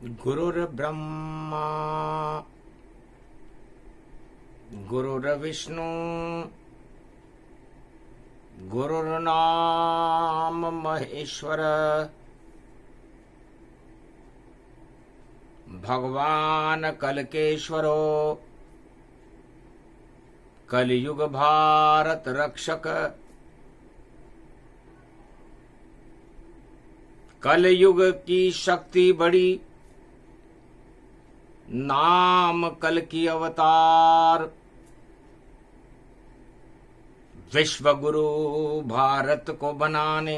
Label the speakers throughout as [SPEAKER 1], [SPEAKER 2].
[SPEAKER 1] गुरुर्ब्रह्मा गुरुर्विष्णु गुरुर्नाम महेश्वर भगवान कलकेश्वरो कलयुग भारत रक्षक। कलयुग की शक्ति बड़ी, नाम कल की अवतार। विश्व गुरु भारत को बनाने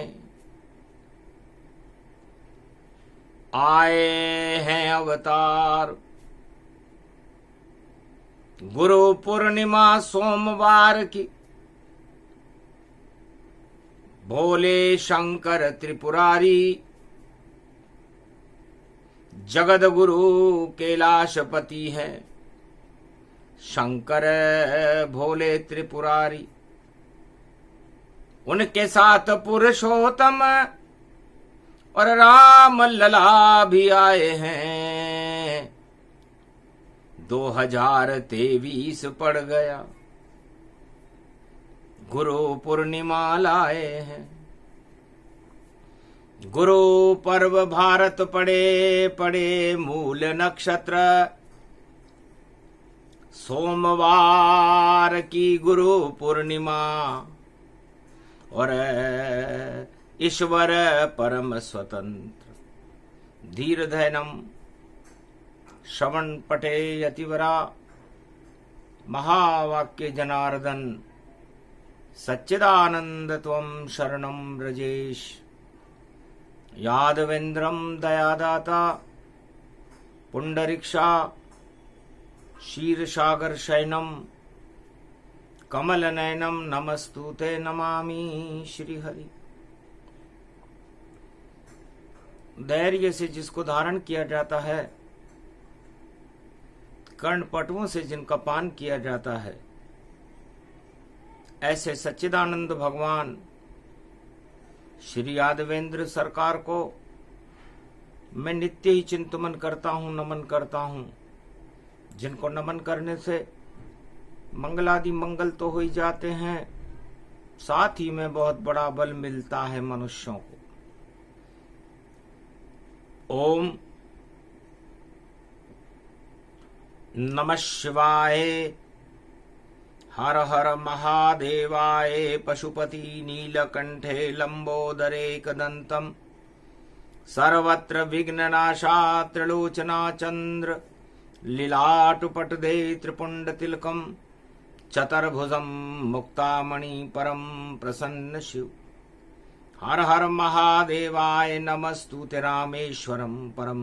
[SPEAKER 1] आए हैं अवतार। गुरु पूर्णिमा सोमवार की भोले शंकर त्रिपुरारी जगद गुरु कैलाशपति है। शंकर भोले त्रिपुरारी, उनके साथ पुरुषोत्तम और राम लला भी आए हैं। 2023 पड़ गया, गुरु पूर्णिमा लाए हैं। गुरु पर्व भारत पड़े पड़े मूल नक्षत्र। सोमवार की गुरु पूर्णिमा और ईश्वर परम स्वतंत्र। धीर धैनम श्रवण पटे यतिवरा महावाक्य जनार्दन सच्चिदानंद त्वं शरणं व्रजेश। यादवेन्द्रं दयादाता पुंडरीक्षा क्षीरसागर शयनम कमल नयनम नमस्तुते नमामि श्रीहरि। धैर्य से जिसको धारण किया जाता है, कर्णपटुओं से जिनका पान किया जाता है, ऐसे सच्चिदानंद भगवान श्री यादवेंद्र सरकार को मैं नित्य ही चिंतन करता हूँ, नमन करता हूँ। जिनको नमन करने से मंगलादि मंगल तो हो ही जाते हैं, साथ ही में बहुत बड़ा बल मिलता है मनुष्यों को। ओम नमः शिवाय। हर हर महादेवाय। पशुपति नीलकंठे लंबोदरे कदंतम सर्वत्र विघ्ननाशा त्रिलोचना चंद्र लीलाटुपटदे त्रिपुंड तिलकम चतुर्भुजम मुक्तामणि परम प्रसन्न शिव। हर हर महादेवाय नमस्तुते रामेश्वरम परम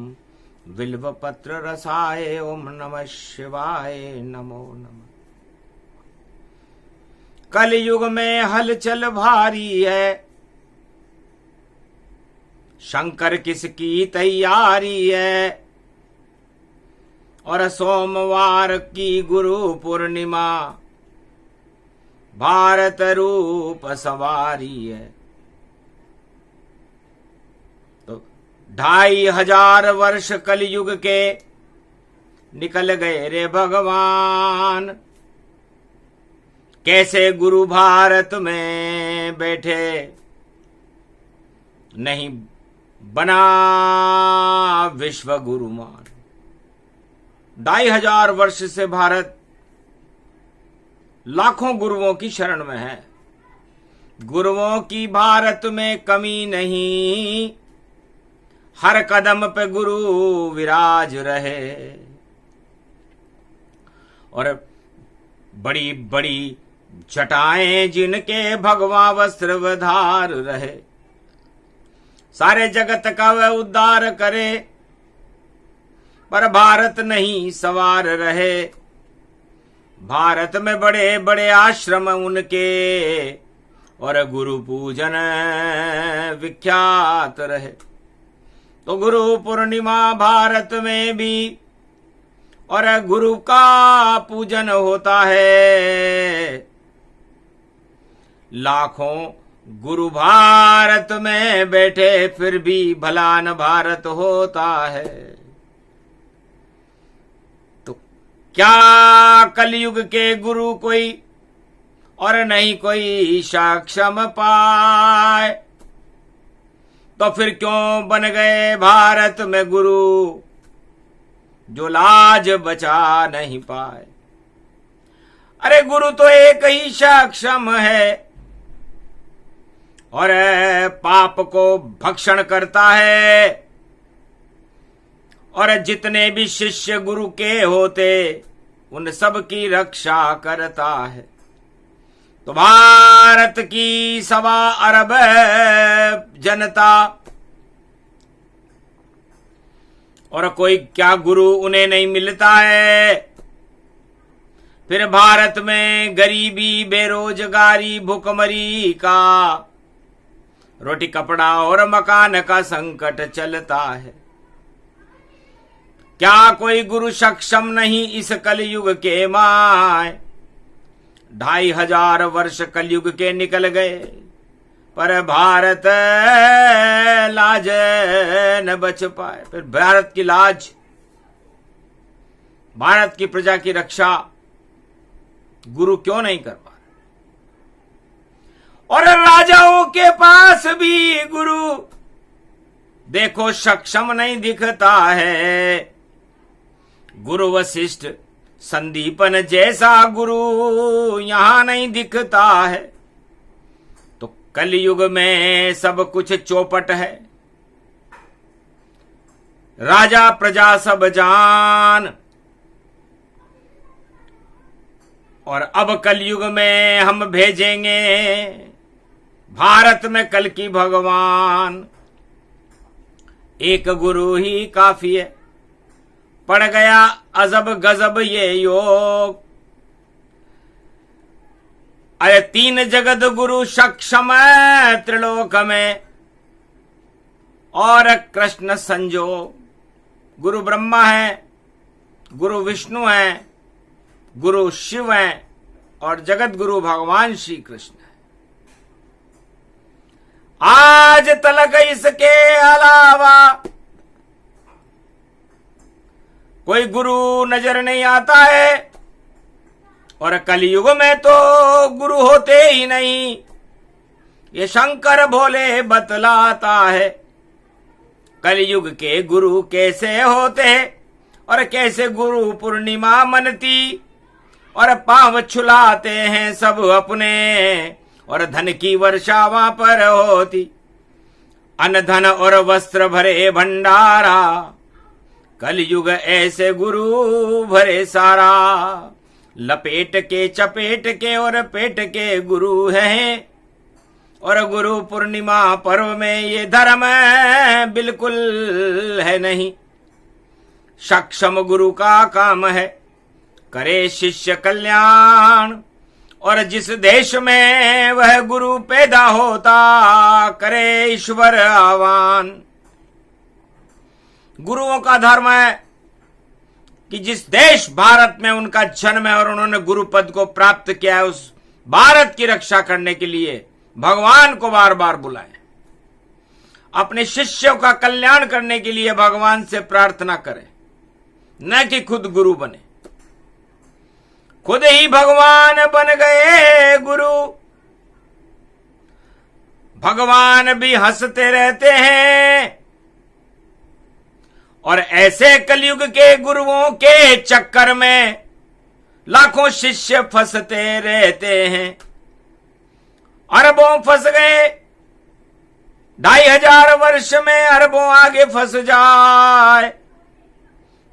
[SPEAKER 1] बिल्वपत्र रसाय। ओम नमः शिवाय। नमो नमः। कलयुग में हलचल भारी है, शंकर किसकी तैयारी है। और सोमवार की गुरु पूर्णिमा भारत रूप सवारी है। तो 2500 वर्ष कलयुग के निकल गए रे भगवान। कैसे गुरु भारत में बैठे, नहीं बना विश्व गुरुमान। 2500 वर्ष से भारत लाखों गुरुओं की शरण में है। गुरुओं की भारत में कमी नहीं, हर कदम पे गुरु विराज रहे। और बड़ी बड़ी जटाएं जिनके भगवा वस्त्र धार रहे, सारे जगत का वह उद्धार करे। पर भारत नहीं सवार रहे। भारत में बड़े बड़े आश्रम उनके और गुरु पूजन विख्यात रहे। तो गुरु पूर्णिमा भारत में भी और गुरु का पूजन होता है। लाखों गुरु भारत में बैठे, फिर भी भला न भारत होता है। क्या कलयुग के गुरु कोई और नहीं कोई सक्षम पाए, तो फिर क्यों बन गए भारत में गुरु जो लाज बचा नहीं पाए। अरे गुरु तो एक ही सक्षम है और पाप को भक्षण करता है, और जितने भी शिष्य गुरु के होते उन सब की रक्षा करता है। तो भारत की 1.25 अरब जनता और कोई क्या गुरु उन्हें नहीं मिलता है। फिर भारत में गरीबी, बेरोजगारी, भुखमरी का, रोटी कपड़ा और मकान का संकट चलता है। क्या कोई गुरु सक्षम नहीं इस कलयुग के माय। 2500 वर्ष कलयुग के निकल गए, पर भारत लाज न बच पाए। फिर भारत की लाज, भारत की प्रजा की रक्षा गुरु क्यों नहीं कर पा रहे। और राजाओं के पास भी गुरु देखो सक्षम नहीं दिखता है। गुरु वशिष्ठ, संदीपन जैसा गुरु यहां नहीं दिखता है। तो कलयुग में सब कुछ चौपट है, राजा प्रजा सब जान। और अब कलयुग में हम भेजेंगे भारत में कल की भगवान। एक गुरु ही काफी है, पड़ गया अजब गजब ये योग। अरे 3 जगत गुरु सक्षम त्रिलोक में, और कृष्ण संजोग। गुरु ब्रह्मा है, गुरु विष्णु है, गुरु शिव है, और जगत गुरु भगवान श्री कृष्ण है। आज तलक इसके अलावा कोई गुरु नजर नहीं आता है, और कलयुग में तो गुरु होते ही नहीं। ये शंकर भोले बतलाता है कलयुग के गुरु कैसे होते हैं, और कैसे गुरु पूर्णिमा मनती और पांव छुलाते हैं सब अपने, और धन की वर्षा वहां पर होती। अन्न धन और वस्त्र भरे भंडारा, कलयुग ऐसे गुरु भरे सारा। लपेट के चपेट के और पेट के गुरु हैं, और गुरु पूर्णिमा पर्व में ये धर्म बिल्कुल है नहीं। सक्षम गुरु का काम है करे शिष्य कल्याण, और जिस देश में वह गुरु पैदा होता करे ईश्वर आह्वान। गुरुओं का धर्म है कि जिस देश भारत में उनका जन्म है और उन्होंने गुरु पद को प्राप्त किया है, उस भारत की रक्षा करने के लिए भगवान को बार बार बुलाएं। अपने शिष्यों का कल्याण करने के लिए भगवान से प्रार्थना करें, न कि खुद गुरु बने। खुद ही भगवान बन गए गुरु। भगवान भी हंसते रहते हैं, और ऐसे कलयुग के गुरुओं के चक्कर में लाखों शिष्य फंसते रहते हैं। अरबों फंस गए, 2500 वर्ष में अरबों आगे फंस जाए,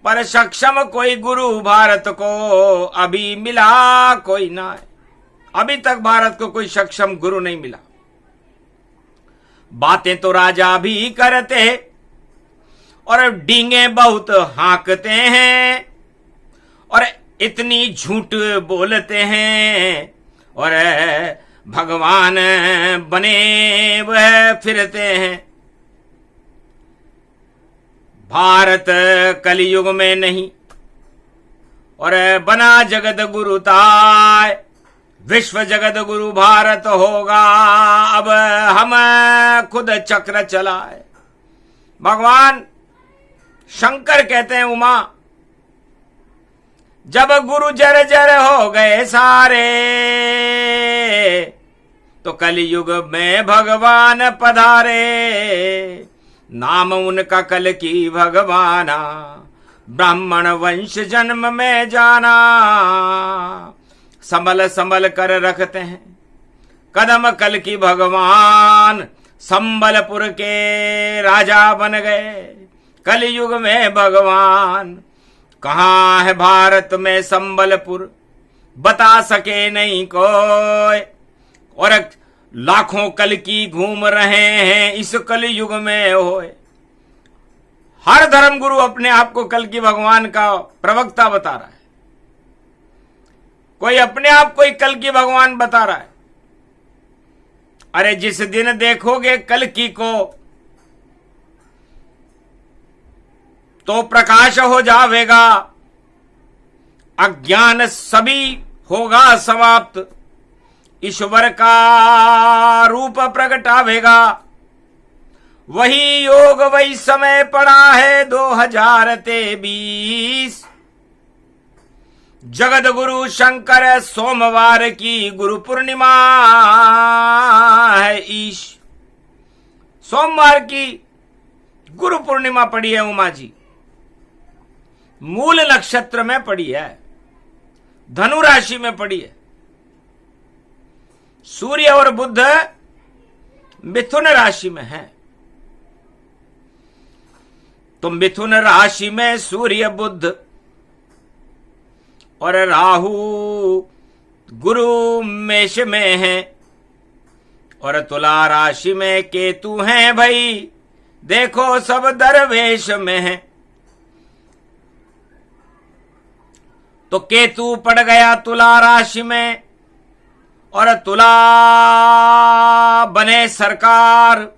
[SPEAKER 1] पर सक्षम कोई गुरु भारत को अभी मिला कोई ना है। अभी तक भारत को कोई सक्षम गुरु नहीं मिला। बातें तो राजा भी करते हैं, और डींगे बहुत हाँकते हैं, और इतनी झूठ बोलते हैं, और भगवान बने वह फिरते हैं। भारत कलयुग में नहीं, और बना जगत गुरु ताय। विश्व जगत गुरु भारत होगा, अब हम खुद चक्र चलाए। भगवान शंकर कहते हैं उमा जब गुरु जर जर हो गए सारे, तो कलयुग में भगवान पधारे। नाम उनका कल की भगवाना, ब्राह्मण वंश जन्म में जाना। संभल संभल कर रखते हैं कदम कल की भगवान, संबलपुर के राजा बन गए कलयुग में भगवान। कहाँ है भारत में संबलपुर, बता सके नहीं कोई, और लाखों कल की घूम रहे हैं इस कलयुग में होए। हर धर्म गुरु अपने आप को कल की भगवान का प्रवक्ता बता रहा है, कोई अपने आप को ही कल की भगवान बता रहा है। अरे जिस दिन देखोगे कल की को, तो प्रकाश हो जावेगा, अज्ञान सभी होगा समाप्त, ईश्वर का रूप प्रगटावेगा। वही योग वही समय पड़ा है 2023। जगत गुरु शंकर सोमवार की गुरु पूर्णिमा है ईश। सोमवार की गुरु पूर्णिमा पड़ी है उमा जी, मूल नक्षत्र में पड़ी है, धनु राशि में पड़ी है। सूर्य और बुध मिथुन राशि में है, तो मिथुन राशि में सूर्य बुध और राहु गुरु मेष में है, और तुला राशि में केतु हैं भाई, देखो सब दरवेश में है। तो केतु पड़ गया तुला राशि में, और तुला बने सरकार,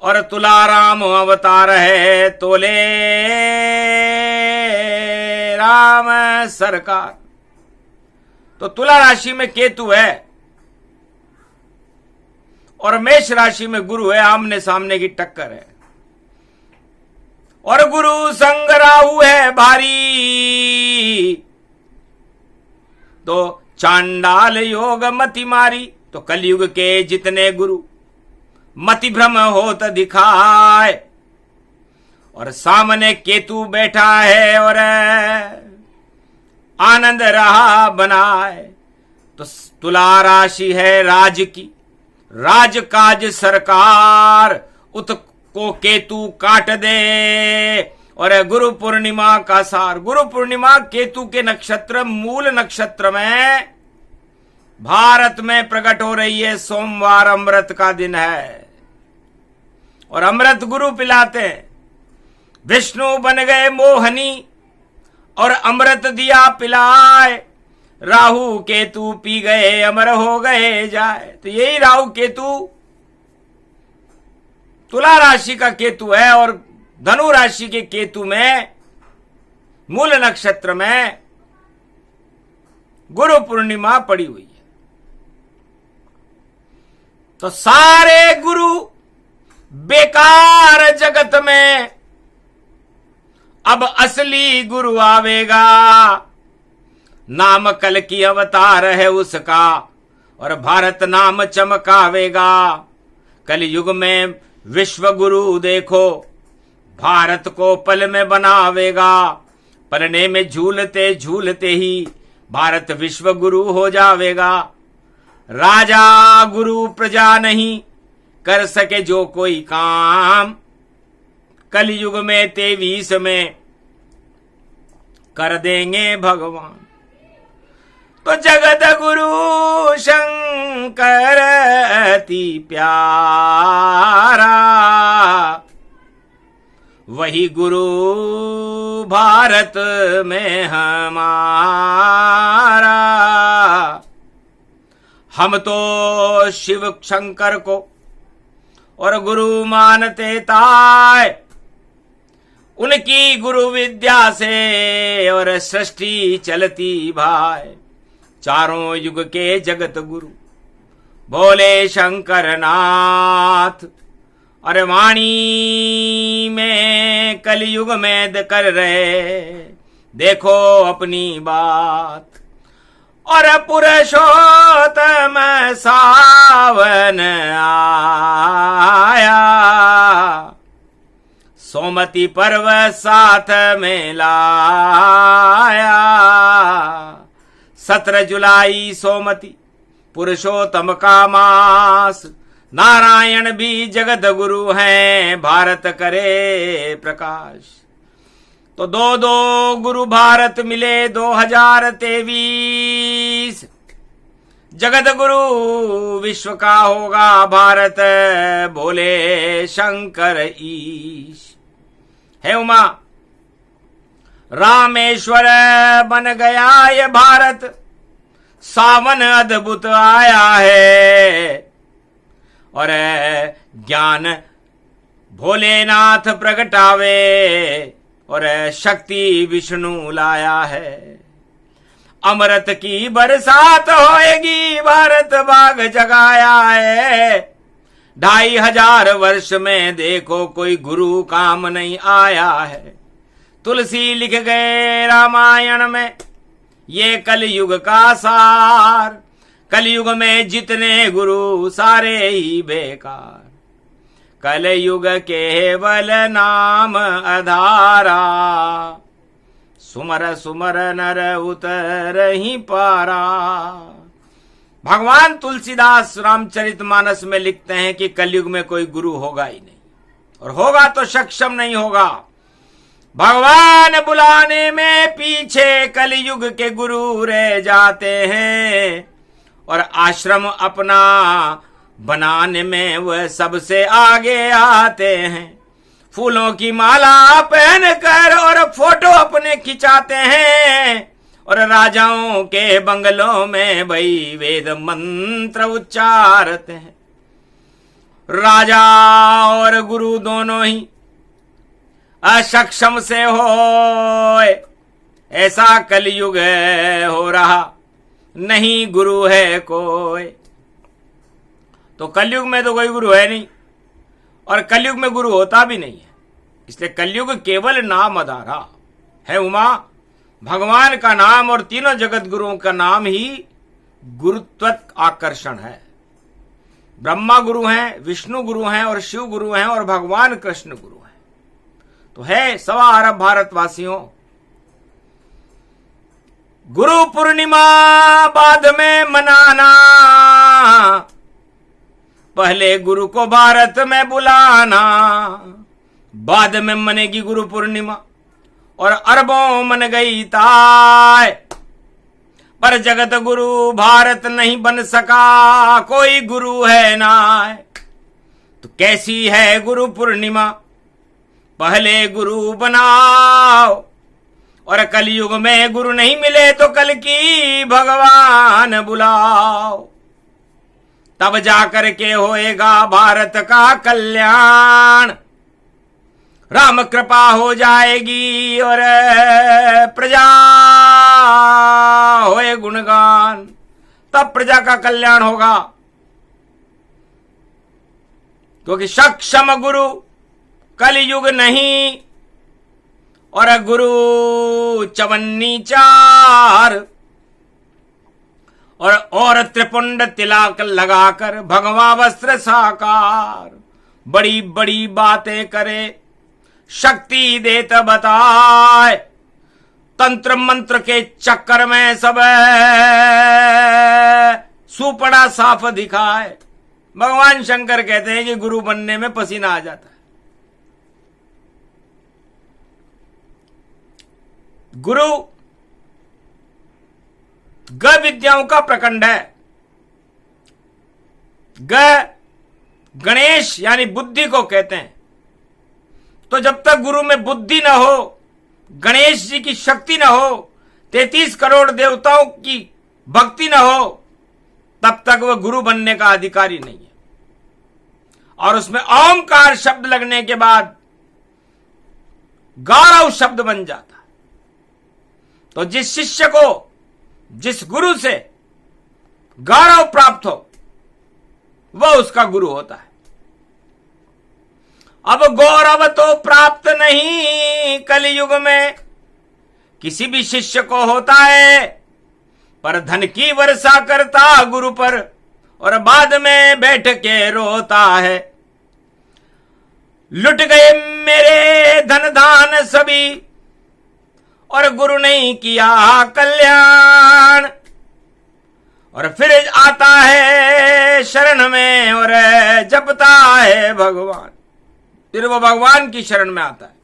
[SPEAKER 1] और तुला राम अवतार है, तोले राम सरकार। तो तुला राशि में केतु है और मेष राशि में गुरु है, आमने सामने की टक्कर है। और गुरु संग राहु है भारी, तो चांडाल योग मति मारी। तो कलयुग के जितने गुरु मति भ्रम होत दिखाए, और सामने केतु बैठा है और आनंद रहा बनाए। तो तुला राशि है राज की, राज काज सरकार, उत को केतु काट दे। और गुरु पूर्णिमा का सार, गुरु पूर्णिमा केतु के नक्षत्र मूल नक्षत्र में भारत में प्रकट हो रही है। सोमवार अमृत का दिन है और अमृत गुरु पिलाते हैं। विष्णु बन गए मोहनी और अमृत दिया पिलाए, राहु केतु पी गए अमर हो गए जाए। तो यही राहु केतु तुला राशि का केतु है, और धनु राशि के केतु में मूल नक्षत्र में गुरु पूर्णिमा पड़ी हुई है। तो सारे गुरु बेकार जगत में, अब असली गुरु आवेगा। नाम कल की अवतार है उसका, और भारत नाम चमकावेगा। कलयुग में विश्व गुरु देखो, भारत को पल में बनावेगा। पलने में झूलते झूलते ही भारत विश्व गुरु हो जावेगा। राजा गुरु प्रजा नहीं कर सके जो कोई काम, कलयुग में 23 में कर देंगे भगवान। तो जगत गुरु शंकर अति प्यारा, वही गुरु भारत में हमारा। हम तो शिव शंकर को और गुरु मानते ताय, उनकी गुरु विद्या से और सृष्टि चलती भाई। चारों युग के जगत गुरु बोले शंकर नाथ, और वाणी में कलयुग में कर रहे देखो अपनी बात। और पुरुषोत्तम सावन आया, सोमती पर्व साथ में लाया। 17 जुलाई सोमती पुरुषोत्तम का मास, नारायण भी जगत गुरु हैं, भारत करे प्रकाश। तो दो गुरु भारत मिले 2023, जगत गुरु विश्व का होगा भारत, बोले शंकर ईश। है उमा, रामेश्वर बन गया ये भारत, सावन अद्भुत आया है। और ज्ञान भोलेनाथ प्रगटावे, और शक्ति विष्णु लाया है। अमृत की बरसात होएगी, भारत बाग जगाया है। 2500 वर्ष में देखो कोई गुरु काम नहीं आया है। तुलसी लिख गए रामायण में ये कलयुग का सार, कलयुग में जितने गुरु सारे ही बेकार। कलयुग केवल नाम आधारा, सुमर सुमर नर उतर ही पारा। भगवान तुलसीदास रामचरितमानस में लिखते हैं कि कलयुग में कोई गुरु होगा ही नहीं, और होगा तो सक्षम नहीं होगा। भगवान बुलाने में पीछे कलयुग के गुरु रह जाते हैं, और आश्रम अपना बनाने में वह सबसे आगे आते हैं। फूलों की माला पहनकर और फोटो अपने खिंचाते हैं, और राजाओं के बंगलों में भई वेद मंत्र उच्चारते हैं। राजा और गुरु दोनों ही असक्षम से हो, ऐसा कलयुग हो रहा, नहीं गुरु है कोई। तो कलयुग में तो कोई गुरु है नहीं, और कलयुग में गुरु होता भी नहीं है। इसलिए कलयुग केवल नाम आधारा है उमा। भगवान का नाम और तीनों जगत गुरुओं का नाम ही गुरुत्व आकर्षण है। ब्रह्मा गुरु हैं, विष्णु गुरु हैं, और शिव गुरु हैं, और भगवान कृष्ण गुरु हैं। तो है 1.25 अरब भारतवासियों, गुरु पूर्णिमा बाद में मनाना, पहले गुरु को भारत में बुलाना, बाद में मनेगी गुरु पूर्णिमा। और अरबों मन गई ताय, पर जगत गुरु भारत नहीं बन सका, कोई गुरु है ना। तो कैसी है गुरु पूर्णिमा, पहले गुरु बनाओ। और कलयुग में गुरु नहीं मिले तो कल की भगवान बुलाओ, तब जाकर के होएगा भारत का कल्याण। राम कृपा हो जाएगी और प्रजा होए गुणगान, तब प्रजा का कल्याण होगा। क्योंकि सक्षम गुरु कलयुग नहीं, और गुरु 54 चार, और त्रिपुंड तिलक लगाकर भगवा वस्त्र साकार, बड़ी बड़ी बातें करे, शक्ति देत बताए, तंत्र मंत्र के चक्कर में सब सुपड़ा साफ दिखाए। भगवान शंकर कहते हैं कि गुरु बनने में पसीना आ जाता है। गुरु ग विद्याओं का प्रखंड है। गणेश यानी बुद्धि को कहते हैं। तो जब तक गुरु में बुद्धि न हो, गणेश जी की शक्ति न हो, 33 करोड़ देवताओं की भक्ति न हो, तब तक वह गुरु बनने का अधिकारी नहीं है। और उसमें ओमकार शब्द लगने के बाद गौरव शब्द बन जाता है। तो जिस शिष्य को, जिस गुरु से गौरव प्राप्त हो, वह उसका गुरु होता है। अब गौरव तो प्राप्त नहीं कलयुग में, किसी भी शिष्य को होता है, पर धन की वर्षा करता गुरु पर और बाद में बैठ के रोता है। लुट गए मेरे धन धान सभी और गुरु नहीं किया कल्याण। और फिर आता है शरण में और जपता है भगवान, फिर वो भगवान की शरण में आता है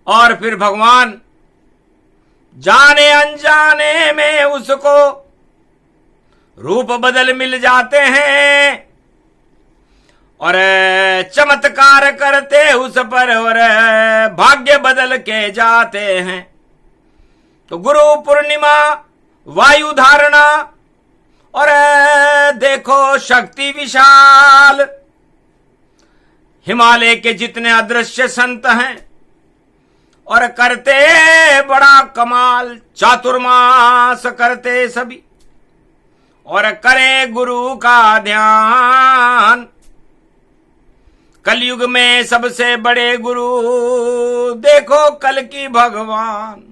[SPEAKER 1] और फिर भगवान जाने अनजाने में उसको रूप बदल मिल जाते हैं और चमत्कार करते उस पर और भाग्य बदल के जाते हैं। तो गुरु पूर्णिमा, वायु धारणा और देखो शक्ति विशाल, हिमालय के जितने अदृश्य संत हैं और करते बड़ा कमाल, चातुर्मास करते सभी और करे गुरु का ध्यान। कलयुग में सबसे बड़े गुरु देखो कल की भगवान।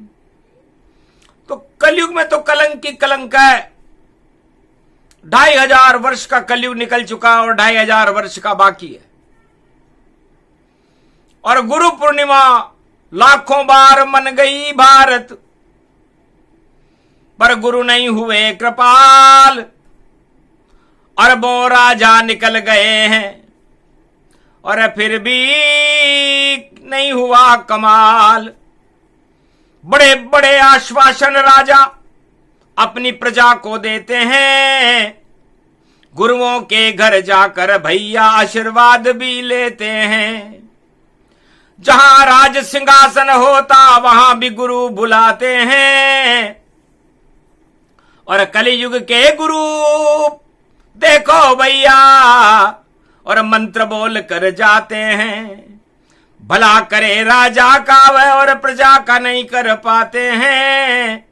[SPEAKER 1] तो कलयुग में तो कलंक की कलंक है। 2500 वर्ष का कलयुग निकल चुका और 2500 वर्ष का बाकी है। और गुरु पूर्णिमा लाखों बार मन गई भारत, पर गुरु नहीं हुए कृपाल। अरबों राजा निकल गए हैं और फिर भी नहीं हुआ कमाल। बड़े बड़े आश्वासन राजा अपनी प्रजा को देते हैं, गुरुओं के घर जाकर भैया आशीर्वाद भी लेते हैं। जहां राज सिंहासन होता वहां भी गुरु बुलाते हैं और कलयुग के गुरु देखो भैया और मंत्र बोल कर जाते हैं। भला करे राजा का वह और प्रजा का नहीं कर पाते हैं।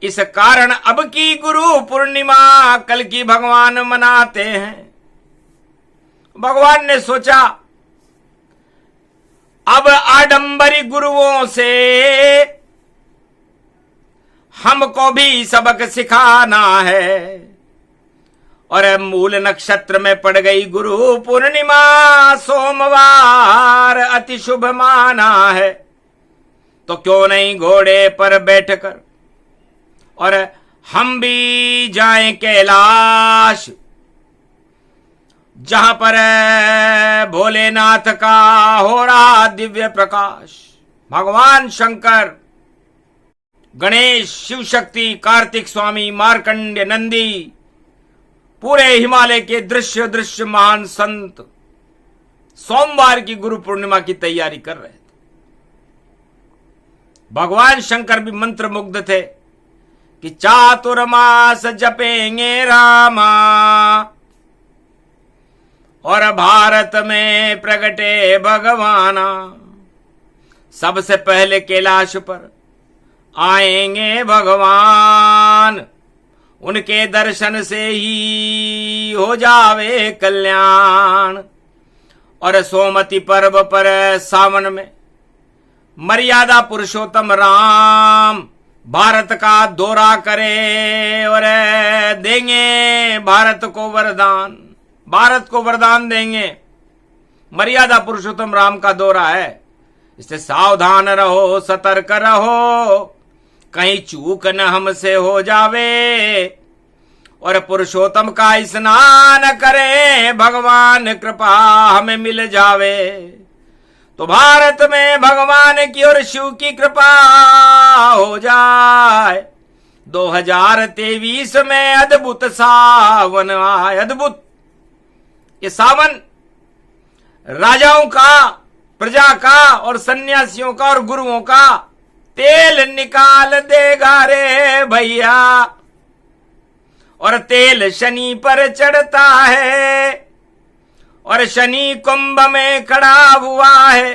[SPEAKER 1] इस कारण अब की गुरु पूर्णिमा कल की भगवान मनाते हैं। भगवान ने सोचा अब आडंबरी गुरुओं से हमको भी सबक सिखाना है। और मूल नक्षत्र में पड़ गई गुरु पूर्णिमा, सोमवार अति शुभ माना है। तो क्यों नहीं घोड़े पर बैठकर और हम भी जाएं कैलाश, जहां पर भोलेनाथ का हो रहा दिव्य प्रकाश। भगवान शंकर, गणेश, शिव शक्ति, कार्तिक स्वामी, मार्कंडेय, नंदी, पूरे हिमालय के दृश्य दृश्य महान संत सोमवार की गुरु पूर्णिमा की तैयारी कर रहे थे। भगवान शंकर भी मंत्र मुग्ध थे कि चातुर्मास जपेंगे रामा और भारत में प्रगटे भगवाना। सबसे पहले कैलाश पर आएंगे भगवान, उनके दर्शन से ही हो जावे कल्याण। और सोमती पर्व पर सावन में मर्यादा पुरुषोत्तम राम भारत का दौरा करे और देंगे भारत को वरदान, भारत को वरदान देंगे। मर्यादा पुरुषोत्तम राम का दौरा है, इससे सावधान रहो, सतर्क रहो, कहीं चूक न हमसे हो जावे। और पुरुषोत्तम का स्नान करें, भगवान कृपा हमें मिल जावे। तो भारत में भगवान की और शिव की कृपा हो जाए। 2023 में अद्भुत सावन आए। अद्भुत ये सावन राजाओं का, प्रजा का और सन्यासियों का और गुरुओं का तेल निकाल देगा रे भैया। और तेल शनि पर चढ़ता है और शनि कुंभ में खड़ा हुआ है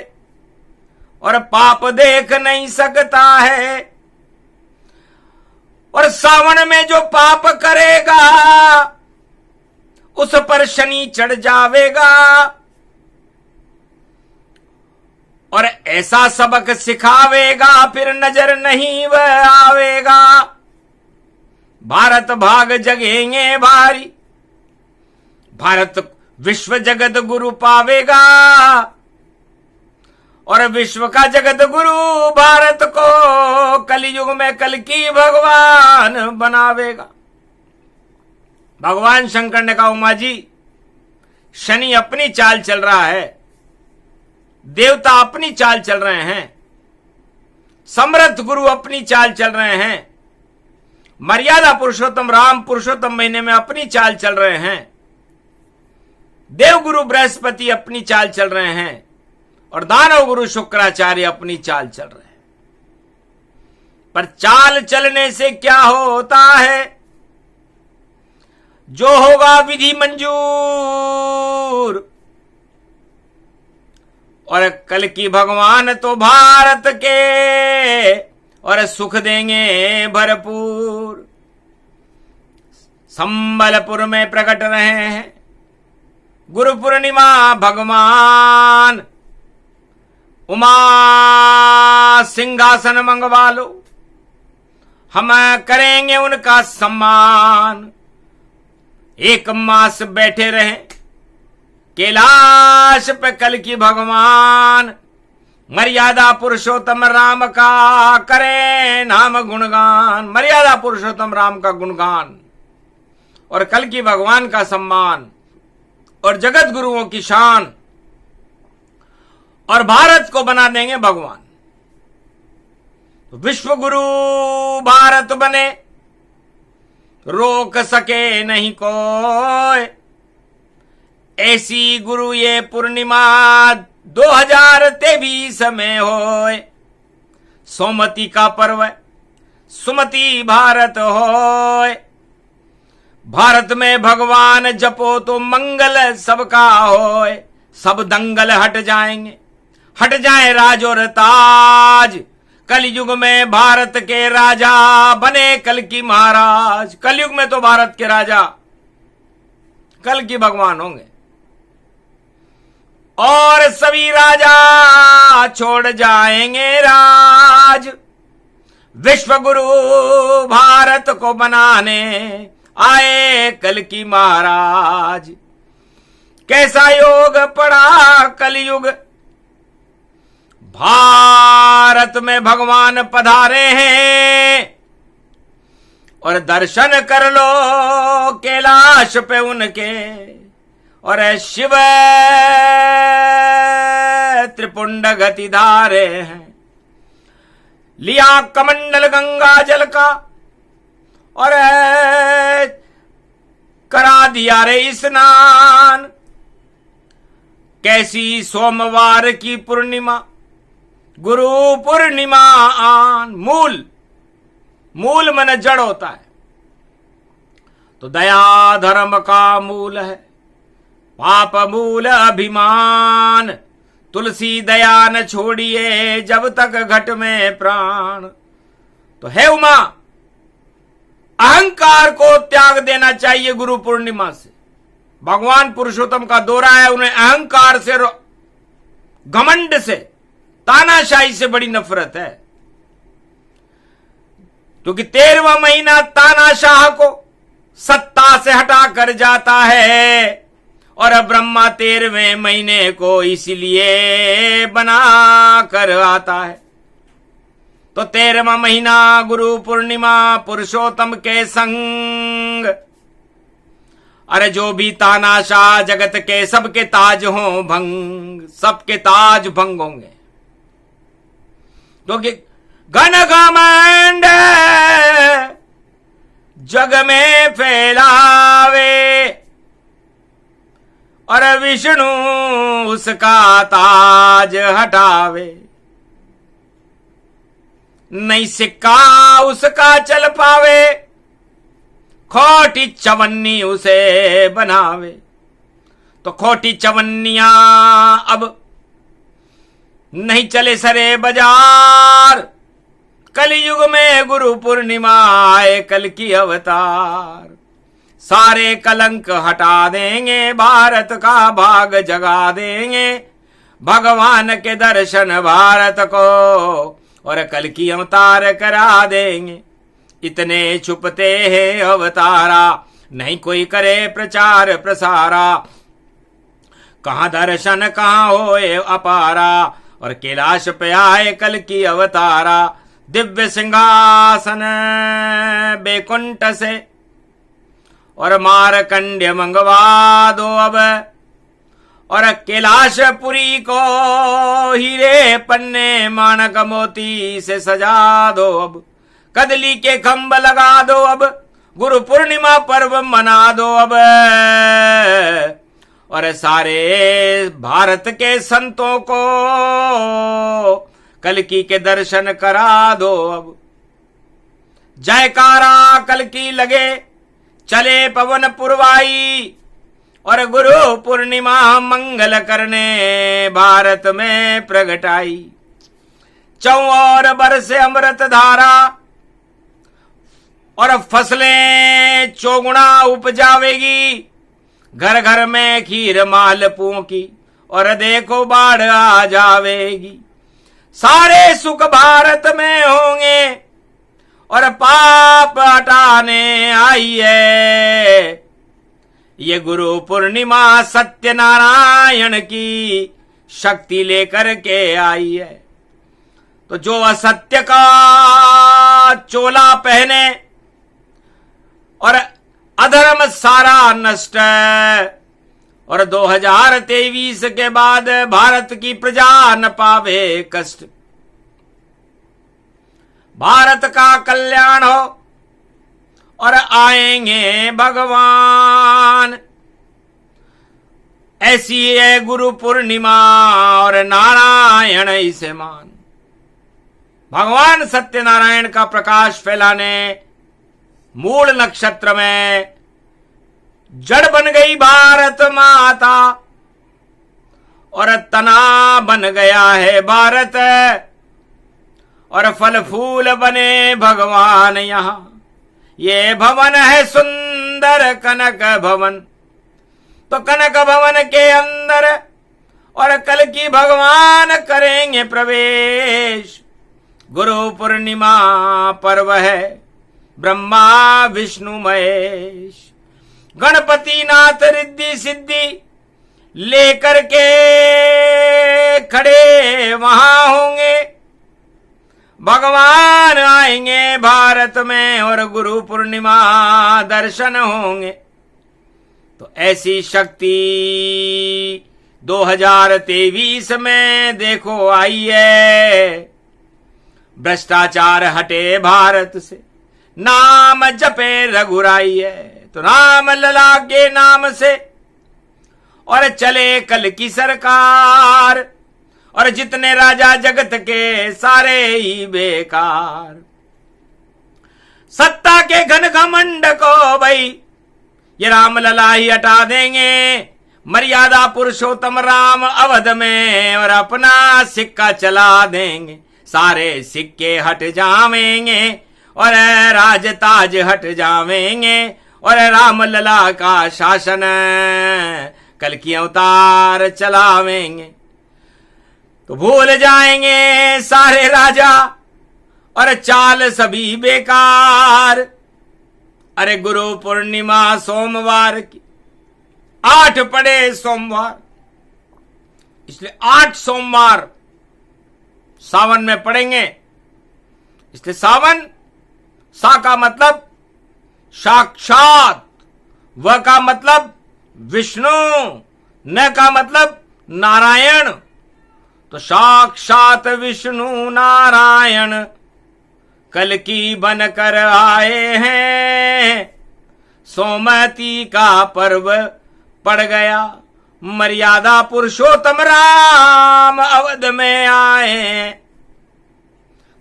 [SPEAKER 1] और पाप देख नहीं सकता है। और सावन में जो पाप करेगा उस पर शनि चढ़ जावेगा और ऐसा सबक सिखावेगा फिर नजर नहीं वह आवेगा। भारत भाग जगेंगे भारी, भारत विश्व जगत गुरु पावेगा, और विश्व का जगत गुरु भारत को कलयुग में कल की भगवान बनावेगा। भगवान शंकर ने कहा, उमा जी, शनि अपनी चाल चल रहा है, देवता अपनी चाल चल रहे हैं, समर्थ गुरु अपनी चाल चल रहे हैं, मर्यादा पुरुषोत्तम राम पुरुषोत्तम महीने में अपनी चाल चल रहे हैं, देव गुरु बृहस्पति अपनी चाल चल रहे हैं, और दानव गुरु शुक्राचार्य अपनी चाल चल रहे हैं। पर चाल चलने से क्या होता है? जो होगा विधि मंजूर। और कल की भगवान तो भारत के और सुख देंगे भरपूर। संबलपुर में प्रकट रहे हैं गुरु पूर्णिमा भगवान। उमा सिंहासन मंगवा लो, हम करेंगे उनका सम्मान। एक मास बैठे रहे कैलाश पे कल की भगवान। मर्यादा पुरुषोत्तम राम का करें नाम गुणगान। मर्यादा पुरुषोत्तम राम का गुणगान और कल की भगवान का सम्मान और जगत गुरुओं की शान, और भारत को बना देंगे भगवान। विश्व गुरु भारत बने, रोक सके नहीं कोई। ऐसी गुरु ये पूर्णिमा 2023 में होए। सोमती का पर्व सुमति भारत होए। भारत में भगवान जपो तो मंगल सबका होए। सब दंगल हट जाएंगे, हट जाए राज और ताज। कलयुग में भारत के राजा बने कल की महाराज। कलयुग में तो भारत के राजा कल की भगवान होंगे, और सभी राजा छोड़ जाएंगे राज। विश्व गुरु भारत को बनाने आए कल की महाराज। कैसा योग पड़ा कलयुग, भारत में भगवान पधारे हैं। और दर्शन कर लो कैलाश पे उनके, और शिव त्रिपुंड गति धारे हैं। लिया कमंडल गंगा जल का और करा दिया रे स्नान। कैसी सोमवार की पूर्णिमा, गुरु पूर्णिमा आन। मूल मन जड़ होता है, तो दया धर्म का मूल है, पाप मूल अभिमान। तुलसी दया न छोड़िए जब तक घट में प्राण। तो है उमा, अहंकार को त्याग देना चाहिए गुरु पूर्णिमा से। भगवान पुरुषोत्तम का दौरा है, उन्हें अहंकार से, घमंड से, तानाशाही से बड़ी नफरत है। क्योंकि 13वां महीना तानाशाह को सत्ता से हटा कर जाता है, और ब्रह्मा 13वें महीने को इसीलिए बना कर आता है। तो 13वां महीना गुरु पूर्णिमा पुरुषोत्तम के संग। अरे जो भी तानाशाह जगत के सबके ताज हों भंग, सबके ताज भंग होंगे। क्योंकि घन घमंड जग में फैलावे, और विष्णु उसका ताज हटावे। नहीं सिक्का उसका चल पावे, खोटी चवन्नी उसे बनावे। तो खोटी चवन्नियां अब नहीं चले सरे बाजार। कलयुग में गुरु पूर्णिमा आए कल की अवतार। सारे कलंक हटा देंगे, भारत का भाग जगा देंगे। भगवान के दर्शन भारत को, और कल की अवतार करा देंगे। इतने छुपते हैं अवतारा, नहीं कोई करे प्रचार प्रसारा। कहां दर्शन कहां होए अपारा, और कैलाश पे आए कल की अवतारा। दिव्य सिंहासन बैकुंठ से, और मारकंड्य मंगवा दो अब, और कैलाशपुरी को हीरे पन्ने माणक मोती से सजा दो अब। कदली के खंभ लगा दो अब, गुरु पूर्णिमा पर्व मना दो अब, और सारे भारत के संतों को कल्कि के दर्शन करा दो अब। जयकारा कल्कि लगे चले पवन पुरवाई, और गुरु पूर्णिमा मंगल करने भारत में प्रगटाई। चौर बरसे अमृत धारा, और फसलें चौगुना उपजावेगी। घर घर में खीर मालपुओं की, और देखो बाढ़ आ जावेगी। सारे सुख भारत में होंगे, और पाप हटाने आई है ये गुरु पूर्णिमा। सत्यनारायण की शक्ति लेकर के आई है। तो जो असत्य का चोला पहने, और अधर्म सारा नष्ट, और 2023 के बाद भारत की प्रजा न पावे कष्ट। भारत का कल्याण हो, और आएंगे भगवान। ऐसी है गुरु पूर्णिमा, और नारायण इसे मान। भगवान सत्यनारायण का प्रकाश फैलाने मूल नक्षत्र में जड़ बन गई भारत माता, और तना बन गया है भारत, और फल फूल बने भगवान यहां। ये भवन है सुंदर कनक भवन, तो कनक भवन के अंदर और कल की भगवान करेंगे प्रवेश। गुरु पूर्णिमा पर्व है, ब्रह्मा विष्णु महेश, गणपति नाथ रिद्धि सिद्धि लेकर के खड़े वहां होंगे। भगवान आएंगे भारत में, और गुरु पूर्णिमा दर्शन होंगे। तो ऐसी शक्ति 2023 में देखो आई है। भ्रष्टाचार हटे भारत से, नाम जपे रघुराई है। तो राम लला के नाम से, और चले कल की सरकार, और जितने राजा जगत के सारे ही बेकार। सत्ता के घन घमंड को भाई ये राम लला ही हटा देंगे। मर्यादा पुरुषोत्तम राम अवध में, और अपना सिक्का चला देंगे। सारे सिक्के हट जावेंगे, और राज ताज हट जावेंगे, और राम लला का शासन कल की अवतार चलावेंगे। तो भूल जाएंगे सारे राजा, और चाल सभी बेकार। अरे गुरु पूर्णिमा सोमवार की, 8 पड़े सोमवार, इसलिए 8 सोमवार सावन में पड़ेंगे। इसलिए सावन, सा का मतलब साक्षात, व का मतलब विष्णु, न का मतलब नारायण। तो साक्षात विष्णु नारायण कल की बनकर आए हैं। सोमवती का पर्व पड़ गया, मर्यादा पुरुषोत्तम राम अवध में आए।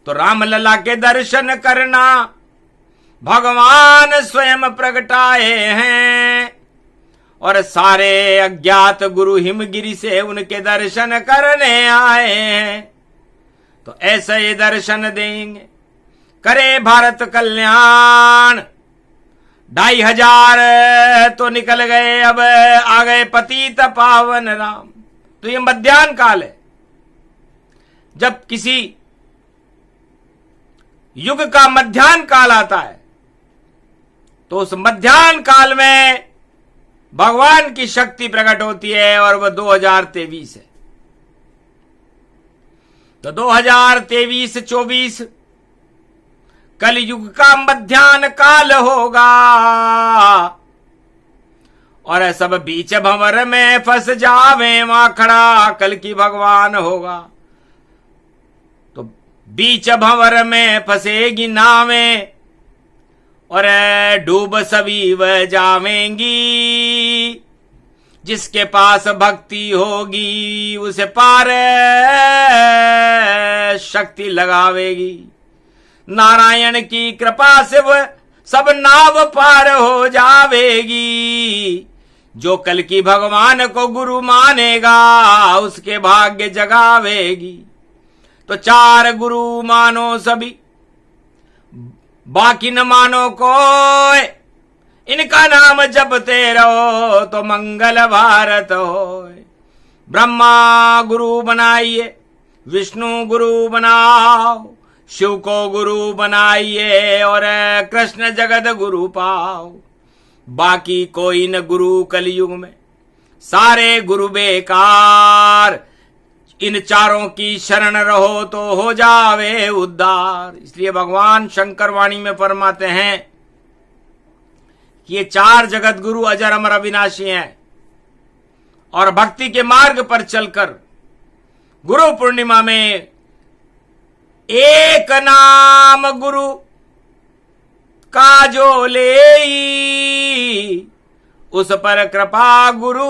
[SPEAKER 1] तो राम लला के दर्शन करना भगवान स्वयं प्रगटाए हैं, और सारे अज्ञात गुरु हिमगिरी से उनके दर्शन करने आए हैं। तो ऐसे ही दर्शन देंगे, करे भारत कल्याण। 2500 तो निकल गए, अब आ गए पतित पावन राम। तो ये मध्याह्न काल है। जब किसी युग का मध्याह्न काल आता है तो उस मध्याह्न काल में भगवान की शक्ति प्रकट होती है और वह 2023 है। तो 2023-24 कलयुग का मध्याह्न काल होगा और सब बीच भंवर में फंस जावे वहां खड़ा कल्कि भगवान होगा। तो बीच भंवर में फंसेगी नावें और डूब सभी वह जावेंगी। जिसके पास भक्ति होगी उसे पार शक्ति लगावेगी। नारायण की कृपा से वह सब नाव पार हो जावेगी। जो कल की भगवान को गुरु मानेगा उसके भाग्य जगावेगी। तो 4 गुरु मानो सभी, बाकी न मानो कोई। इनका नाम जपते रहो तो मंगल भारत होए। ब्रह्मा गुरु बनाइए, विष्णु गुरु बनाओ, शिव को गुरु बनाइए और कृष्ण जगत गुरु पाओ। बाकी कोई न गुरु कलयुग में, सारे गुरु बेकार। इन 4 की शरण रहो तो हो जावे उद्धार। इसलिए भगवान शंकर वाणी में फरमाते हैं कि ये 4 जगत गुरु अजर अमर अविनाशी हैं और भक्ति के मार्ग पर चलकर गुरु पूर्णिमा में एक नाम गुरु का जो लेई, उस पर कृपा गुरु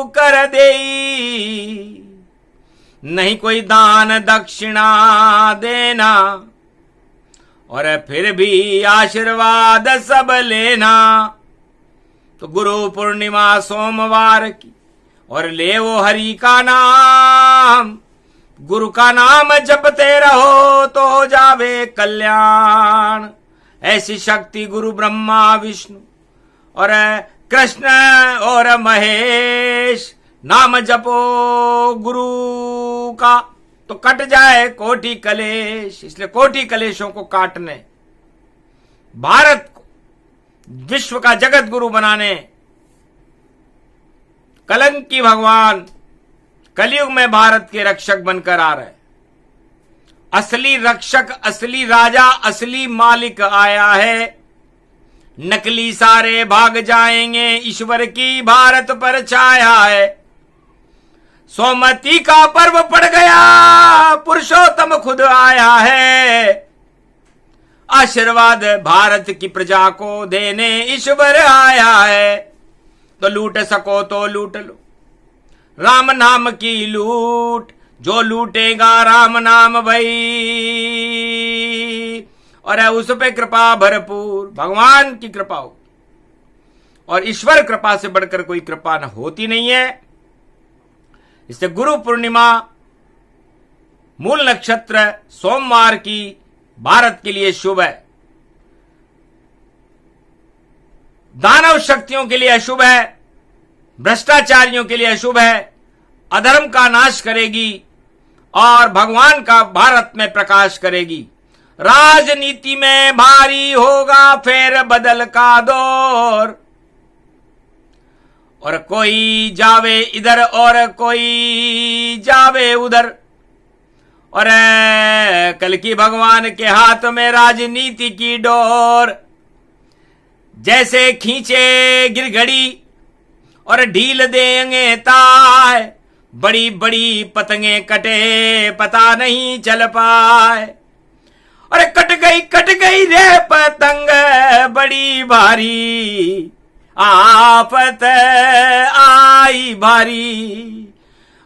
[SPEAKER 1] कर देई। नहीं कोई दान दक्षिणा देना और फिर भी आशीर्वाद सब लेना। तो गुरु पूर्णिमा सोमवार की और ले वो हरि का नाम। गुरु का नाम जपते रहो तो हो जावे कल्याण। ऐसी शक्ति गुरु ब्रह्मा विष्णु और कृष्ण और महेश। नाम जपो गुरु का तो कट जाए कोटि कलेश। इसलिए कोटि कलेशों को काटने, भारत को विश्व का जगत गुरु बनाने कलंकी भगवान कलयुग में भारत के रक्षक बनकर आ रहे। असली रक्षक, असली राजा, असली मालिक आया है। नकली सारे भाग जाएंगे, ईश्वर की भारत पर छाया है। सोमती का पर्व पड़ गया, पुरुषोत्तम खुद आया है। आशीर्वाद भारत की प्रजा को देने ईश्वर आया है। तो लूट सको तो लूट लो राम नाम की लूट। जो लूटेगा राम नाम भई और उस पे कृपा भरपूर। भगवान की कृपा हो और ईश्वर कृपा से बढ़कर कोई कृपा न होती नहीं है। इससे गुरु पूर्णिमा मूल नक्षत्र सोमवार की भारत के लिए शुभ है। दानव शक्तियों के लिए अशुभ है, भ्रष्टाचारियों के लिए अशुभ है। अधर्म का नाश करेगी और भगवान का भारत में प्रकाश करेगी। राजनीति में भारी होगा फेर बदल का दौर और कोई जावे इधर और कोई जावे उधर। और कल की भगवान के हाथ में राजनीति की डोर। जैसे खींचे गिरघड़ी और ढील देंगे ताय। बड़ी बड़ी पतंगे कटे पता नहीं चल पाए। अरे कट गई रे पतंग बड़ी भारी। आफत आई भारी।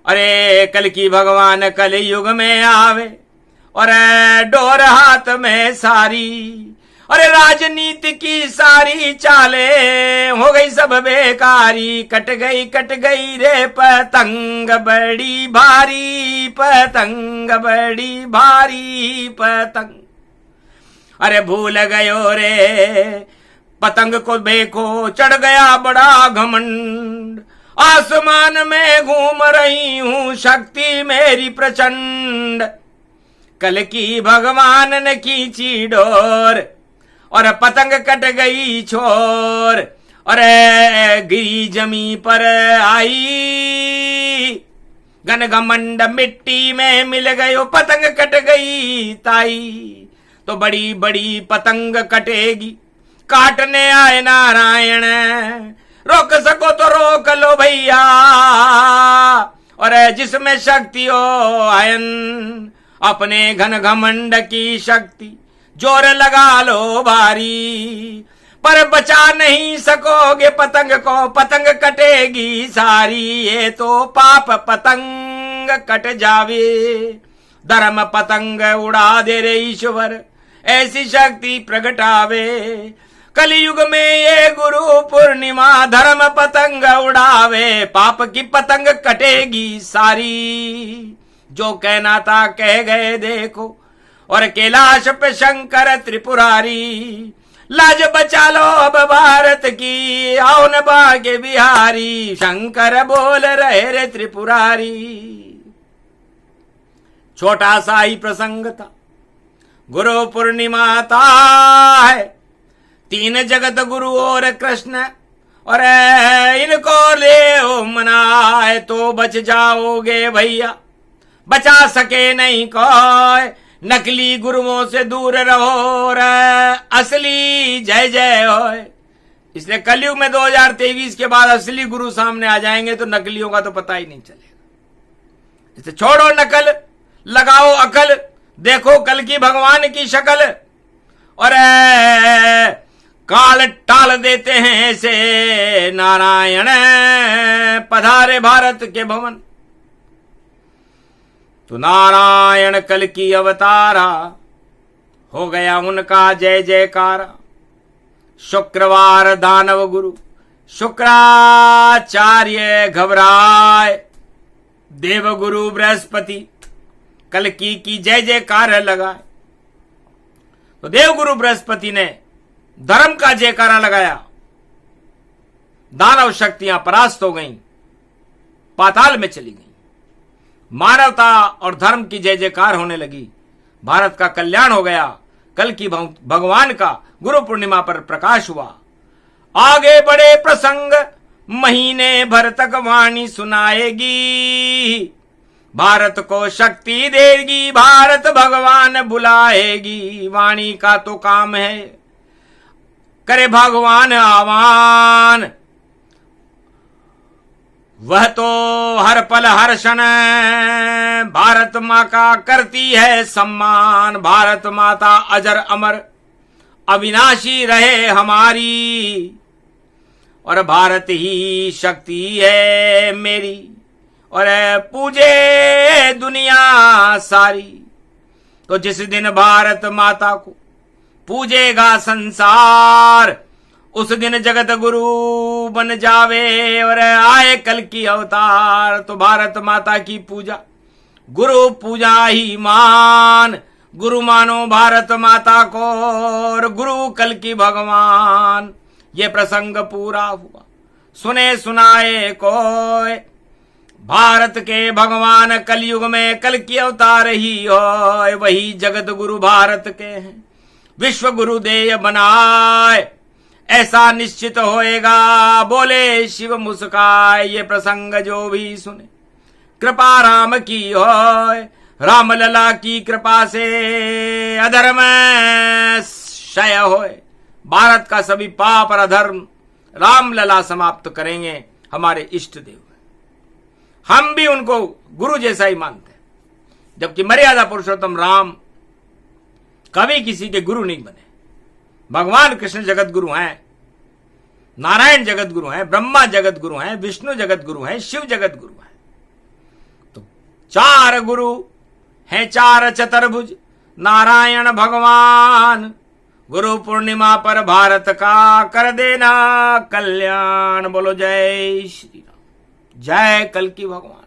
[SPEAKER 1] अरे कल की भगवान कल युग में आवे और डोर हाथ में सारी। अरे राजनीति की सारी चाले हो गई सब बेकारी। कट गई रे पतंग बड़ी भारी। पतंग बड़ी भारी पतंग। अरे भूल गयो रे पतंग को देखो चढ़ गया बड़ा घमंड। आसमान में घूम रही हूं शक्ति मेरी प्रचंड। कल की भगवान ने खींची डोर और पतंग कट गई छोर और गिरी जमी पर आई घन घमंड मिट्टी में मिल गयो पतंग कट गई ताई। तो बड़ी बड़ी पतंग कटेगी काटने आए नारायण रोक सको तो रोक लो भैया और जिसमें शक्ति हो आयन अपने घन घमंड की शक्ति जोर लगा लो भारी पर बचा नहीं सकोगे पतंग को पतंग कटेगी सारी। ये तो पाप पतंग कट जावे धर्म पतंग उड़ा दे रे ईश्वर ऐसी शक्ति प्रगटावे। कलयुग में ये गुरु पूर्णिमा धर्म पतंग उड़ावे पाप की पतंग कटेगी सारी। जो कहना था कह गए देखो और कैलाश पे शंकर त्रिपुरारी लाज बचा लो अब भारत की आओ न भाग्य बिहारी शंकर बोल रहे रे त्रिपुरारी। छोटा सा ही प्रसंग था गुरु पूर्णिमा था है तीन जगत गुरु और कृष्ण और इनको ले मनाए तो बच जाओगे भैया बचा सके नहीं कोई नकली गुरुओं से दूर रहो और असली जय जय होए। इसलिए कलयुग में 2023 के बाद असली गुरु सामने आ जाएंगे तो नकलियों का तो पता ही नहीं चलेगा। इससे छोड़ो नकल लगाओ अकल देखो कल की भगवान की शक्ल और काल टाल देते हैं ऐसे नारायण पधारे भारत के भवन। तो नारायण कल की अवतारा हो गया उनका जय जयकारा। शुक्रवार दानव गुरु शुक्राचार्य घबराए देवगुरु बृहस्पति कल की जय जयकार लगाए। तो देवगुरु बृहस्पति ने धर्म का जयकारा लगाया दानव शक्तियां परास्त हो गईं पाताल में चली गईं मानवता और धर्म की जय जयकार होने लगी भारत का कल्याण हो गया। कल की भगवान का गुरु पूर्णिमा पर प्रकाश हुआ। आगे बड़े प्रसंग महीने भर तक वाणी सुनाएगी भारत को शक्ति देगी भारत भगवान बुलाएगी। वाणी का तो काम है करे भगवान आह्वान वह तो हर पल हर क्षण भारत माँ का करती है सम्मान। भारत माता अजर अमर अविनाशी रहे हमारी और भारत ही शक्ति है मेरी और पूजे दुनिया सारी। तो जिस दिन भारत माता को पूजेगा संसार उस दिन जगत गुरु बन जावे और आए कल की अवतार। तो भारत माता की पूजा गुरु पूजा ही मान गुरु मानो भारत माता को और गुरु कल की भगवान। ये प्रसंग पूरा हुआ सुने सुनाए कोई भारत के भगवान कलयुग में कल की अवतार ही हो वही जगत गुरु भारत के हैं विश्व गुरु देय बनाए ऐसा निश्चित होएगा बोले शिव मुस्काए। ये प्रसंग जो भी सुने कृपा राम की हो राम लला की कृपा से अधर्म क्षय होए भारत का सभी पाप और अधर्म राम लला समाप्त करेंगे हमारे इष्ट देव। हम भी उनको गुरु जैसा ही मानते हैं जबकि मर्यादा पुरुषोत्तम राम कभी किसी के गुरु नहीं बने। भगवान कृष्ण जगत गुरु हैं नारायण जगत गुरु हैं ब्रह्मा जगत गुरु हैं विष्णु जगत गुरु हैं शिव जगत गुरु हैं। तो चार गुरु हैं चार चतुर्भुज नारायण भगवान। गुरु पूर्णिमा पर भारत का कर देना कल्याण। बोलो जय श्री राम जय कल की भगवान।